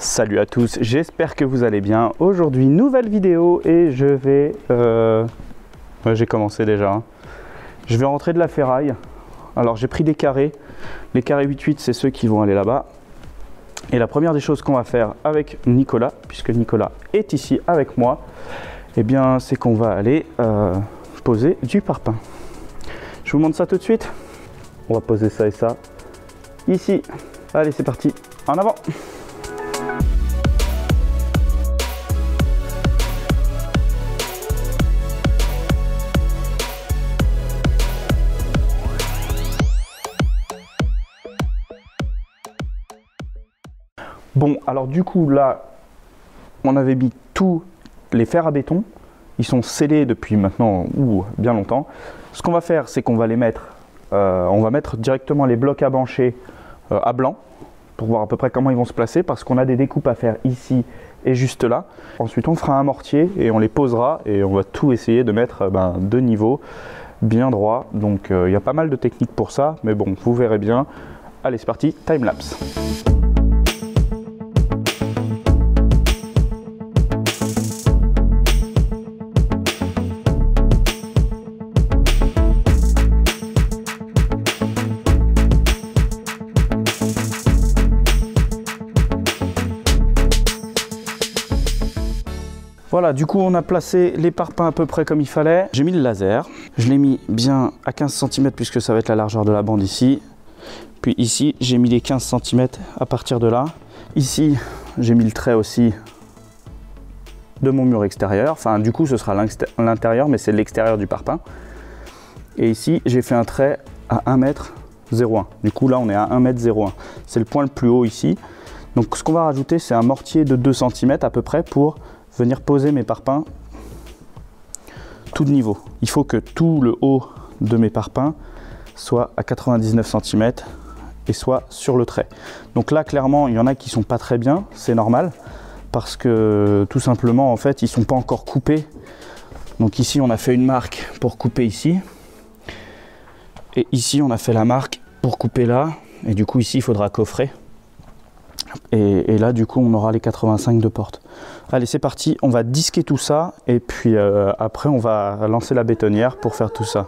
Salut à tous, j'espère que vous allez bien. Aujourd'hui, nouvelle vidéo et je vais... Ouais, j'ai commencé déjà. Hein. Je vais rentrer de la ferraille. Alors j'ai pris des carrés. Les carrés 8-8, c'est ceux qui vont aller là-bas. Et la première des choses qu'on va faire avec Nicolas, puisque Nicolas est ici avec moi, eh bien c'est qu'on va aller poser du parpaing. Je vous montre ça tout de suite. On va poser ça et ça ici. Allez, c'est parti, en avant. Bon, alors du coup, là, on avait mis tous les fers à béton. Ils sont scellés depuis maintenant bien longtemps. Ce qu'on va faire, c'est qu'on va les mettre, on va mettre directement les blocs à bancher à blanc pour voir à peu près comment ils vont se placer parce qu'on a des découpes à faire ici et juste là. Ensuite, on fera un mortier et on les posera et on va tout essayer de mettre de niveau bien droit. Donc, il y a pas mal de techniques pour ça, mais bon, vous verrez bien. Allez, c'est parti, time lapse. Voilà, du coup on a placé les parpaings à peu près comme il fallait. J'ai mis le laser, je l'ai mis bien à 15 cm puisque ça va être la largeur de la bande ici. Puis ici j'ai mis les 15 cm à partir de là. Ici j'ai mis le trait aussi de mon mur extérieur. Enfin du coup ce sera l'intérieur mais c'est l'extérieur du parpaing. Et ici j'ai fait un trait à 1,01 m. Du coup là on est à 1,01 m. C'est le point le plus haut ici. Donc ce qu'on va rajouter c'est un mortier de 2 cm à peu près pour venir poser mes parpaings tout de niveau. Il faut que tout le haut de mes parpaings soit à 99 cm et soit sur le trait. Donc là clairement il y en a qui sont pas très bien, c'est normal parce que tout simplement en fait ils sont pas encore coupés. Donc ici on a fait une marque pour couper ici et ici on a fait la marque pour couper là et du coup ici il faudra coffrer. Et là du coup on aura les 85 de porte. Allez c'est parti, on va disquer tout ça et puis après on va lancer la bétonnière pour faire tout ça.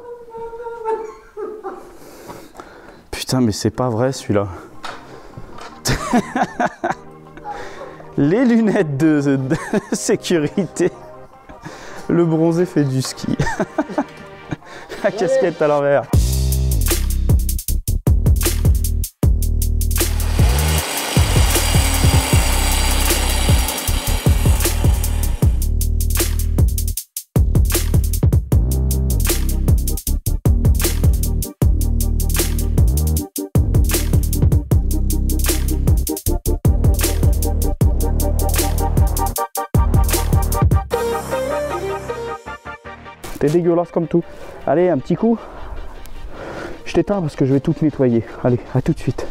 Putain mais c'est pas vrai celui-là. Les lunettes de sécurité. Le bronzé fait du ski. La casquette à l'envers. T'es dégueulasse comme tout. Allez, un petit coup. Je t'éteins parce que je vais tout nettoyer. Allez, à tout de suite.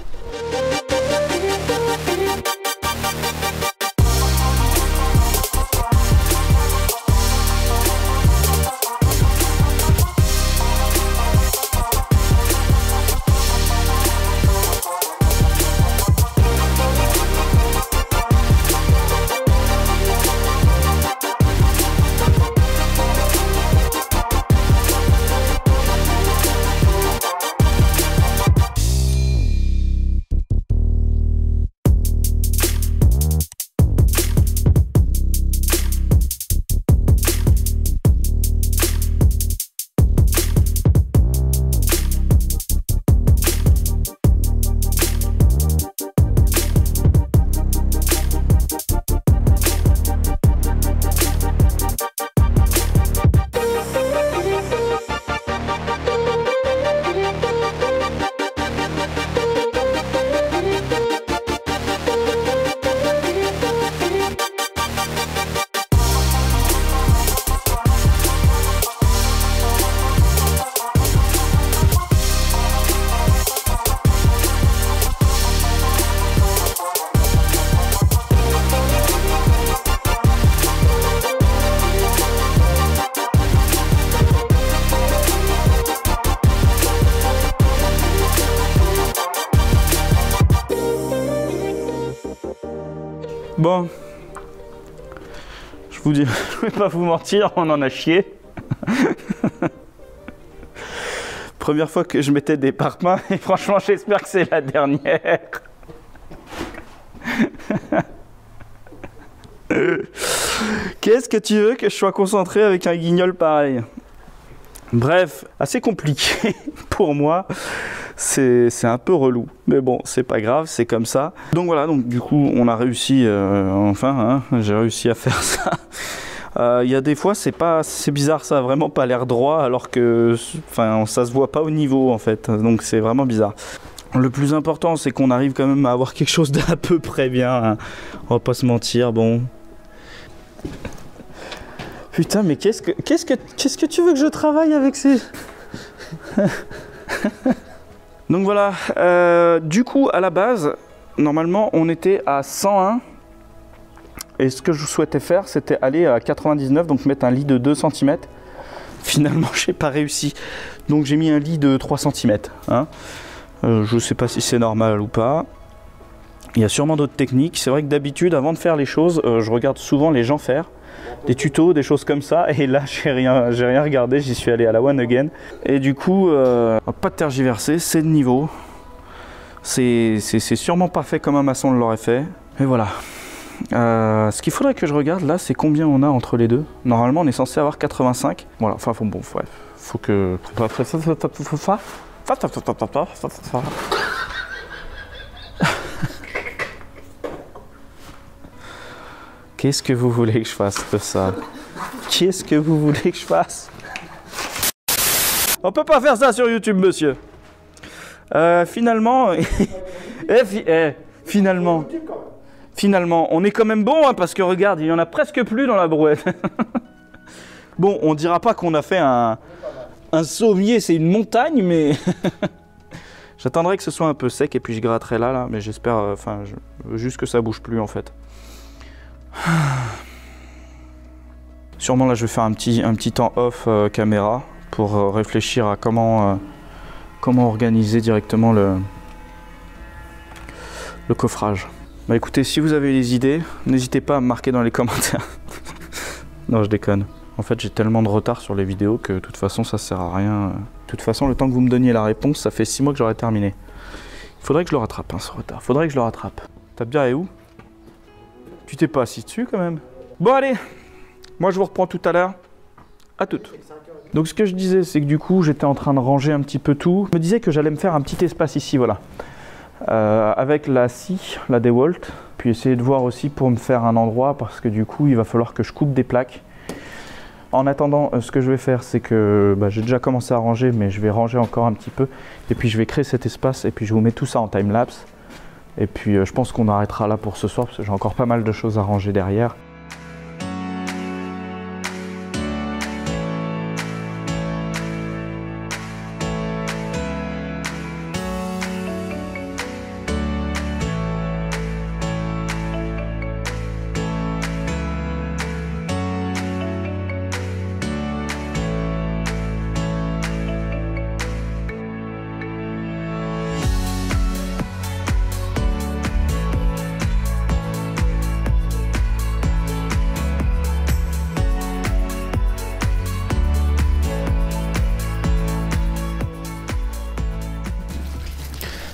Bon, je vous dis, je vais pas vous mentir, on en a chié. Première fois que je mettais des parpaings et franchement j'espère que c'est la dernière. Qu'est-ce que tu veux que je sois concentré avec un guignol pareil? Bref, assez compliqué pour moi. C'est un peu relou. Mais bon, c'est pas grave, c'est comme ça. Donc voilà, donc du coup, on a réussi, enfin, hein, j'ai réussi à faire ça. Il y a des fois, c'est bizarre, ça a vraiment pas l'air droit, alors que enfin, ça se voit pas au niveau en fait. Donc c'est vraiment bizarre. Le plus important, c'est qu'on arrive quand même à avoir quelque chose d'à peu près bien. Hein. On va pas se mentir, bon. Putain, mais qu'est-ce que tu veux que je travaille avec ces... Donc voilà, du coup, à la base, normalement, on était à 101. Et ce que je souhaitais faire, c'était aller à 99, donc mettre un lit de 2 cm. Finalement, j'ai pas réussi. Donc j'ai mis un lit de 3 cm. Hein. Je sais pas si c'est normal ou pas. Il y a sûrement d'autres techniques. C'est vrai que d'habitude, avant de faire les choses, je regarde souvent les gens faire. Des tutos, des choses comme ça, et là j'ai rien regardé, j'y suis allé à la one again. Et du coup, pas de tergiverser, c'est de niveau. C'est sûrement pas fait comme un maçon l'aurait fait. Et voilà. Ce qu'il faudrait que je regarde là, c'est combien on a entre les deux. Normalement, on est censé avoir 85. Voilà, enfin bon, bref, faut que... Qu'est-ce que vous voulez que je fasse de ça? Qu'est-ce que vous voulez que je fasse? On peut pas faire ça sur YouTube, monsieur. Finalement... Finalement, on est quand même bon, hein, parce que regarde, il y en a presque plus dans la brouette. Bon, on dira pas qu'on a fait un sommier, c'est une montagne, mais... J'attendrai que ce soit un peu sec et puis je gratterai là, mais j'espère... Enfin, je veux juste que ça bouge plus, en fait. Sûrement là je vais faire un petit temps off caméra pour réfléchir à comment organiser directement le coffrage. Bah écoutez, si vous avez des idées, n'hésitez pas à me marquer dans les commentaires. Non, je déconne. En fait j'ai tellement de retard sur les vidéos que de toute façon ça sert à rien. De toute façon le temps que vous me donniez la réponse, ça fait 6 mois que j'aurais terminé. Il faudrait que je le rattrape, hein, ce retard. Faudrait que je le rattrape. T'as bien et où? Tu t'es pas assis dessus quand même. Bon allez, moi je vous reprends tout à l'heure. À toutes. Donc ce que je disais, c'est que du coup j'étais en train de ranger un petit peu tout. Je me disais que j'allais me faire un petit espace ici, voilà. Avec la scie, la DeWalt. Puis essayer de voir aussi pour me faire un endroit, parce que du coup il va falloir que je coupe des plaques. En attendant, ce que je vais faire, c'est que j'ai déjà commencé à ranger, mais je vais ranger encore un petit peu. Et puis je vais créer cet espace et puis je vous mets tout ça en time-lapse. Et puis je pense qu'on arrêtera là pour ce soir parce que j'ai encore pas mal de choses à ranger derrière.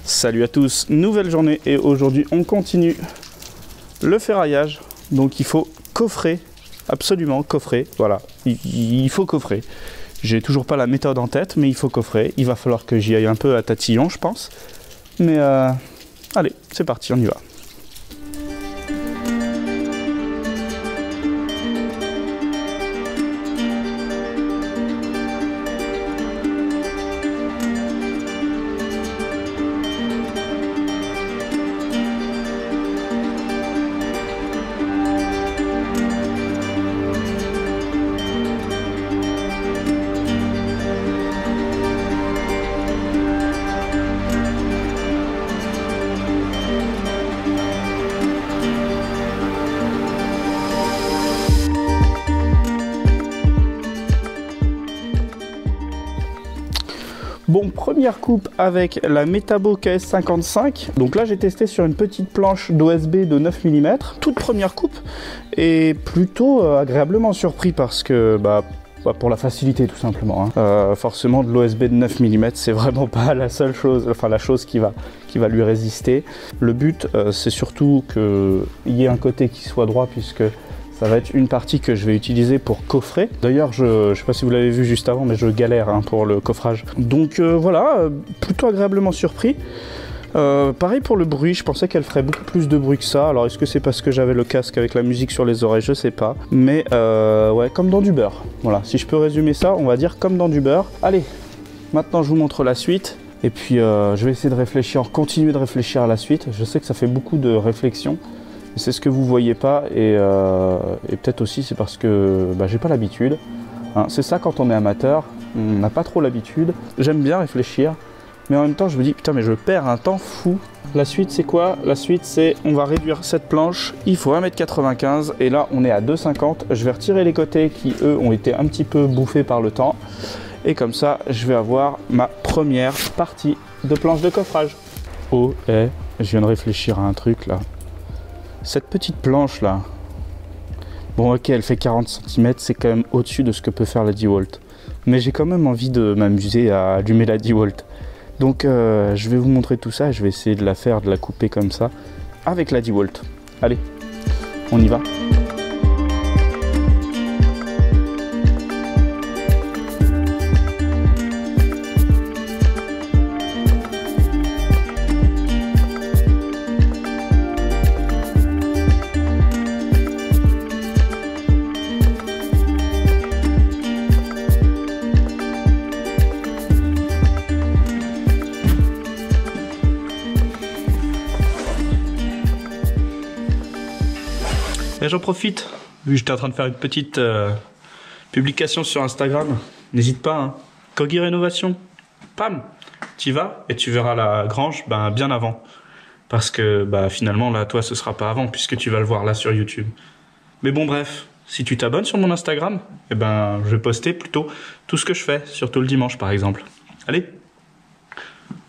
Salut à tous, nouvelle journée et aujourd'hui on continue le ferraillage. Donc il faut coffrer, absolument coffrer, voilà, il faut coffrer. J'ai toujours pas la méthode en tête, mais il faut coffrer. Il va falloir que j'y aille un peu à tatillon, je pense. Mais allez, c'est parti, on y va. Bon, première coupe avec la Metabo KS55. Donc là, j'ai testé sur une petite planche d'OSB de 9 mm. Toute première coupe et plutôt agréablement surpris parce que pour la facilité tout simplement. Forcément, de l'OSB de 9 mm, c'est vraiment pas la seule chose, enfin la chose qui va lui résister. Le but, c'est surtout qu'il y ait un côté qui soit droit puisque ça va être une partie que je vais utiliser pour coffrer. D'ailleurs, je sais pas si vous l'avez vu juste avant, mais je galère pour le coffrage. Donc voilà, plutôt agréablement surpris. Pareil pour le bruit, je pensais qu'elle ferait beaucoup plus de bruit que ça. Alors est-ce que c'est parce que j'avais le casque avec la musique sur les oreilles? Je sais pas. Mais ouais, comme dans du beurre. Voilà, si je peux résumer ça, on va dire comme dans du beurre. Allez, maintenant je vous montre la suite. Et puis je vais essayer de réfléchir, continuer de réfléchir à la suite. Je sais que ça fait beaucoup de réflexions. C'est ce que vous voyez pas et peut-être aussi c'est parce que j'ai pas l'habitude. C'est ça quand on est amateur, on n'a pas trop l'habitude. J'aime bien réfléchir, mais en même temps je me dis putain mais je perds un temps fou. La suite c'est quoi? La suite c'est on va réduire cette planche, il faut 1,95 m et là on est à 2,50 m. Je vais retirer les côtés qui eux ont été un petit peu bouffés par le temps. Et comme ça je vais avoir ma première partie de planche de coffrage. Oh je viens de réfléchir à un truc là. Cette petite planche là, bon ok elle fait 40 cm, c'est quand même au-dessus de ce que peut faire la DeWalt. Mais j'ai quand même envie de m'amuser à allumer la DeWalt. Donc je vais vous montrer tout ça et je vais essayer de la faire, de la couper comme ça, avec la DeWalt. Allez, on y va. Et j'en profite, vu que j'étais en train de faire une petite publication sur Instagram, n'hésite pas, Corgi Rénovation, pam, t'y vas et tu verras la grange bien avant. Parce que finalement là, toi ce sera pas avant puisque tu vas le voir là sur YouTube. Mais bon bref, si tu t'abonnes sur mon Instagram, je vais poster plutôt tout ce que je fais, surtout le dimanche par exemple. Allez,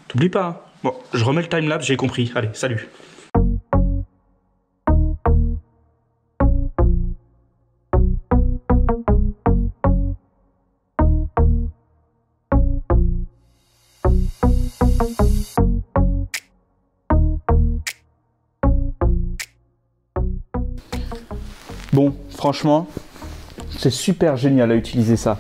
t'oublies pas. Bon, je remets le timelapse, j'ai compris. Allez, salut. Bon, franchement, c'est super génial à utiliser ça.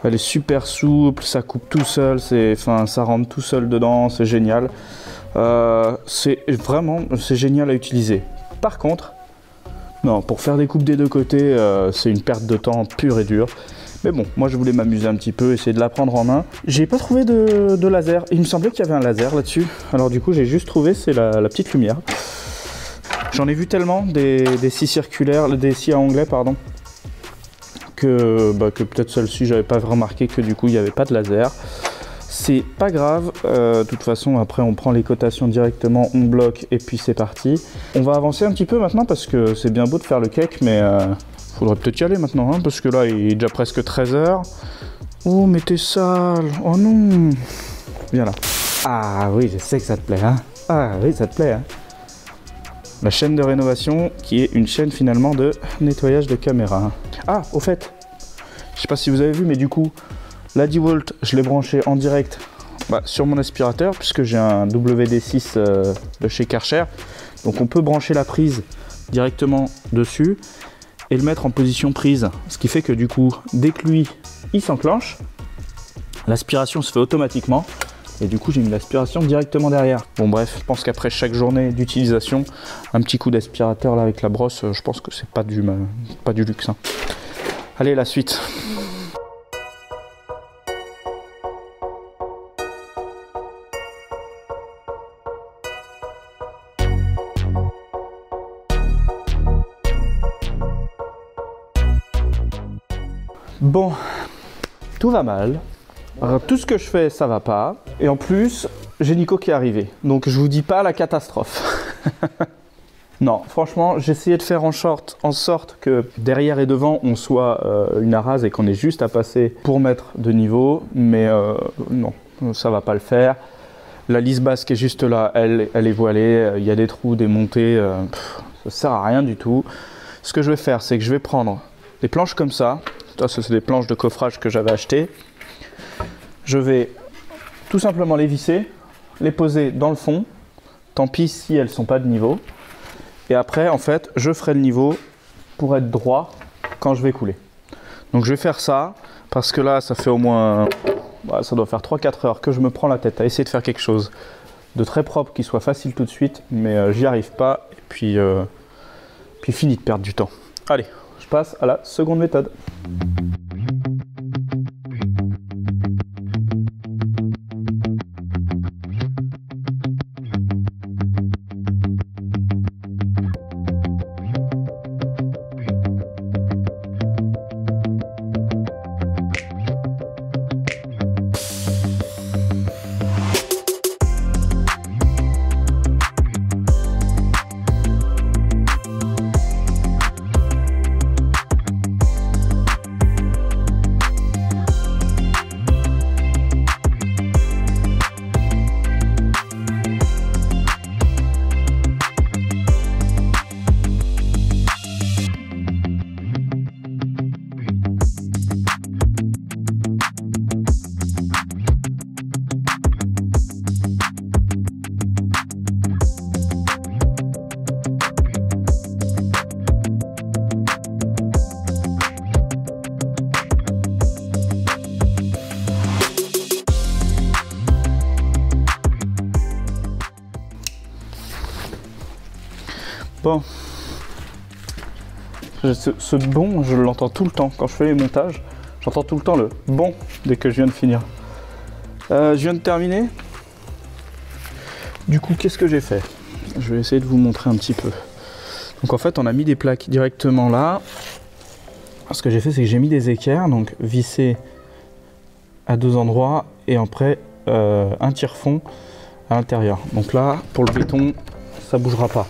Elle est super souple, ça coupe tout seul, ça rentre tout seul dedans, c'est génial. C'est génial à utiliser. Par contre, non, pour faire des coupes des deux côtés, c'est une perte de temps pure et dure. Mais bon, moi je voulais m'amuser un petit peu, essayer de la prendre en main. J'ai pas trouvé de laser. Il me semblait qu'il y avait un laser là-dessus. Alors du coup, j'ai juste trouvé, c'est la petite lumière. J'en ai vu tellement des scies circulaires, des scies à onglet, pardon, que peut-être celle-ci, j'avais pas remarqué que du coup il n'y avait pas de laser. C'est pas grave, de toute façon après on prend les cotations directement, on bloque et puis c'est parti. On va avancer un petit peu maintenant parce que c'est bien beau de faire le cake, mais faudrait peut-être y aller maintenant, parce que là il est déjà presque 13 h. Oh mais t'es sale, oh non. Viens là. Ah oui, je sais que ça te plaît, Ah oui, ça te plaît, La chaîne de rénovation qui est une chaîne finalement de nettoyage de caméra. Ah, au fait, je sais pas si vous avez vu, mais du coup, la DeWalt, je l'ai branchée en direct sur mon aspirateur puisque j'ai un WD6 de chez Karcher. Donc on peut brancher la prise directement dessus et le mettre en position prise. Ce qui fait que du coup, dès que lui, il s'enclenche, l'aspiration se fait automatiquement. Et du coup j'ai mis l'aspiration directement derrière. Bon bref, je pense qu'après chaque journée d'utilisation, un petit coup d'aspirateur là avec la brosse, je pense que c'est pas du luxe. Allez, la suite. Bon, tout va mal. Alors, tout ce que je fais, ça va pas. Et en plus, j'ai Nico qui est arrivé. Donc je vous dis pas la catastrophe. Non, franchement, j'ai essayé de faire en sorte que derrière et devant, on soit une arase et qu'on ait juste à passer pour mettre de niveau, mais non, ça va pas le faire. La lisse basse qui est juste là, elle est voilée, il y a des trous, des montées, ça sert à rien du tout. Ce que je vais faire, c'est que je vais prendre des planches comme ça c'est des planches de coffrage que j'avais achetées. Je vais tout simplement les visser, les poser dans le fond, tant pis si elles ne sont pas de niveau. Et après, en fait, je ferai le niveau pour être droit quand je vais couler. Donc je vais faire ça, parce que là, ça fait au moins, ça doit faire 3-4 heures que je me prends la tête à essayer de faire quelque chose de très propre, qui soit facile tout de suite, mais j'y arrive pas, et puis fini de perdre du temps. Allez, je passe à la seconde méthode. Bon, ce bon, je l'entends tout le temps quand je fais les montages. J'entends tout le temps le bon dès que je viens de finir. Je viens de terminer. Du coup, qu'est-ce que j'ai fait? Je vais essayer de vous montrer un petit peu. Donc en fait, on a mis des plaques directement là. Ce que j'ai fait, c'est que j'ai mis des équerres, donc vissés à 2 endroits et après un tire-fond à l'intérieur. Donc là, pour le béton, ça bougera pas.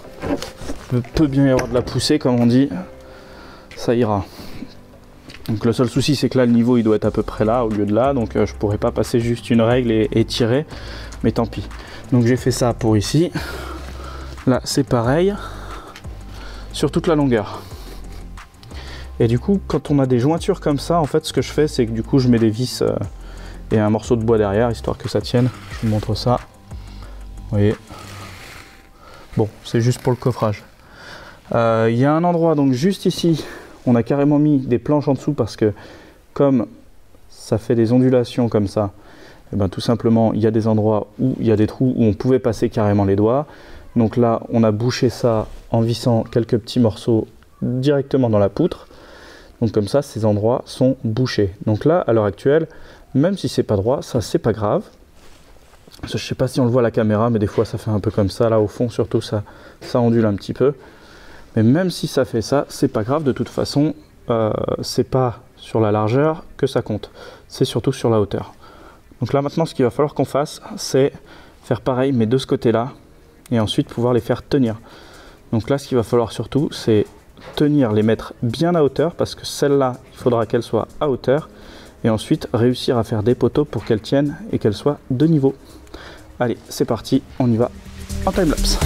Il peut bien y avoir de la poussée, comme on dit, ça ira. Donc le seul souci, c'est que là, le niveau, il doit être à peu près là, au lieu de là, donc je pourrais pas passer juste une règle et tirer, mais tant pis. Donc j'ai fait ça pour ici. Là, c'est pareil, sur toute la longueur. Et du coup, quand on a des jointures comme ça, en fait, ce que je fais, c'est que du coup, je mets des vis et un morceau de bois derrière, histoire que ça tienne. Je vous montre ça. Vous voyez. Bon, c'est juste pour le coffrage. Il y a un endroit, donc juste ici, on a carrément mis des planches en dessous parce que comme ça fait des ondulations comme ça, et ben, tout simplement, il y a des endroits où il y a des trous où on pouvait passer carrément les doigts. Donc là, on a bouché ça en vissant quelques petits morceaux directement dans la poutre. Donc comme ça, ces endroits sont bouchés. Donc là, à l'heure actuelle, même si c'est pas droit, ça c'est pas grave. Je sais pas si on le voit à la caméra, mais des fois ça fait un peu comme ça, là au fond surtout ça ondule un petit peu. Mais même si ça fait ça, c'est pas grave, de toute façon, c'est pas sur la largeur que ça compte, c'est surtout sur la hauteur. Donc là maintenant, ce qu'il va falloir qu'on fasse, c'est faire pareil, mais de ce côté-là, et ensuite pouvoir les faire tenir. Donc là, ce qu'il va falloir surtout, c'est tenir, les mettre bien à hauteur, parce que celle-là, il faudra qu'elle soit à hauteur, et ensuite réussir à faire des poteaux pour qu'elles tiennent et qu'elles soient de niveau. Allez, c'est parti, on y va en time-lapse.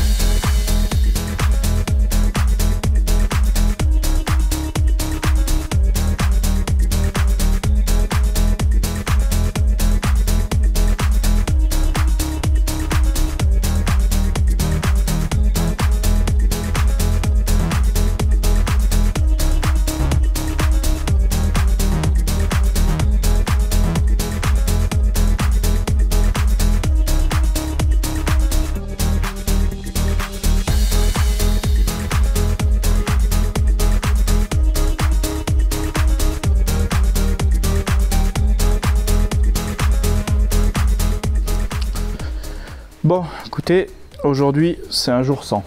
Bon, écoutez, aujourd'hui c'est un jour sans.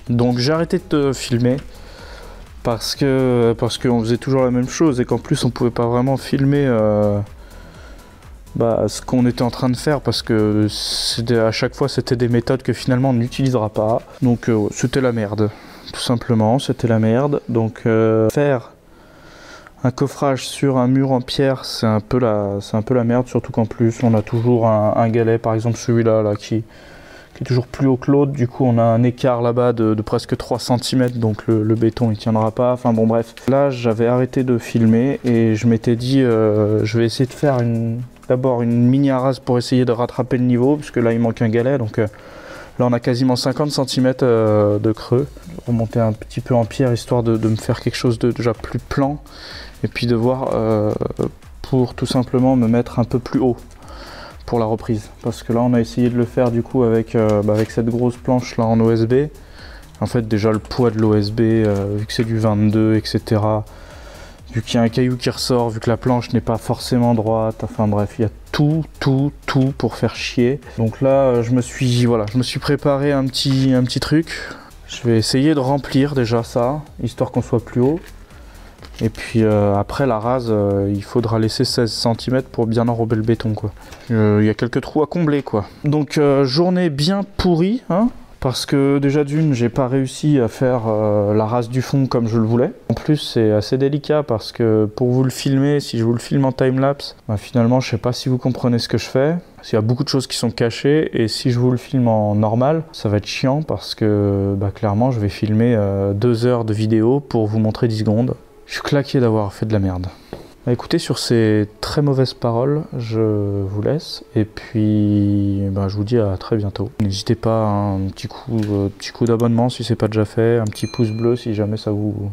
Donc j'ai arrêté de te filmer parce qu'on faisait toujours la même chose et qu'en plus on pouvait pas vraiment filmer ce qu'on était en train de faire, parce que à chaque fois c'était des méthodes que finalement on n'utilisera pas. Donc c'était la merde, tout simplement, c'était la merde. Donc faire un coffrage sur un mur en pierre, c'est un peu la merde, surtout qu'en plus on a toujours un galet, par exemple celui-là là, qui est toujours plus haut que l'autre. Du coup on a un écart là-bas de presque 3 cm, donc le béton il tiendra pas. Enfin bon bref, là j'avais arrêté de filmer et je m'étais dit je vais essayer de faire d'abord une mini arase pour essayer de rattraper le niveau, puisque là il manque un galet. Donc là on a quasiment 50 cm de creux. Remonter un petit peu en pierre histoire de me faire quelque chose de déjà plus plan, et puis de voir pour tout simplement me mettre un peu plus haut pour la reprise, parce que là on a essayé de le faire du coup avec cette grosse planche là en OSB. En fait déjà le poids de l'OSB, vu que c'est du 22, etc., vu qu'il y a un caillou qui ressort, vu que la planche n'est pas forcément droite, enfin bref, il y a tout pour faire chier. Donc là je me suis préparé un petit truc. Je vais essayer de remplir déjà ça, histoire qu'on soit plus haut. Et puis après la rase, il faudra laisser 16 cm pour bien enrober le béton, quoi. Il y a quelques trous à combler, quoi. Donc journée bien pourrie, hein, parce que déjà d'une, j'ai pas réussi à faire la rase du fond comme je le voulais. En plus c'est assez délicat parce que pour vous le filmer, si je vous le filme en timelapse, finalement je sais pas si vous comprenez ce que je fais. Il y a beaucoup de choses qui sont cachées, et si je vous le filme en normal, ça va être chiant parce que clairement je vais filmer 2 heures de vidéo pour vous montrer 10 secondes. Je suis claqué d'avoir fait de la merde. Écoutez, sur ces très mauvaises paroles, je vous laisse, et puis je vous dis à très bientôt. N'hésitez pas, hein, un petit coup d'abonnement si c'est pas déjà fait, un petit pouce bleu si jamais ça vous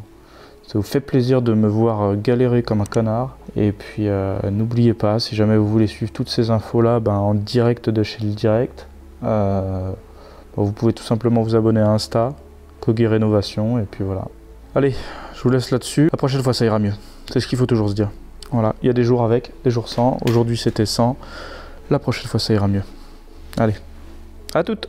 fait plaisir de me voir galérer comme un connard. Et puis n'oubliez pas, si jamais vous voulez suivre toutes ces infos là en direct de chez le direct, vous pouvez tout simplement vous abonner à Insta, Kogi Rénovation, et puis voilà. Allez, je vous laisse là-dessus. La prochaine fois ça ira mieux, c'est ce qu'il faut toujours se dire. Voilà, il y a des jours avec, des jours sans. Aujourd'hui c'était sans, la prochaine fois ça ira mieux. Allez, à toutes.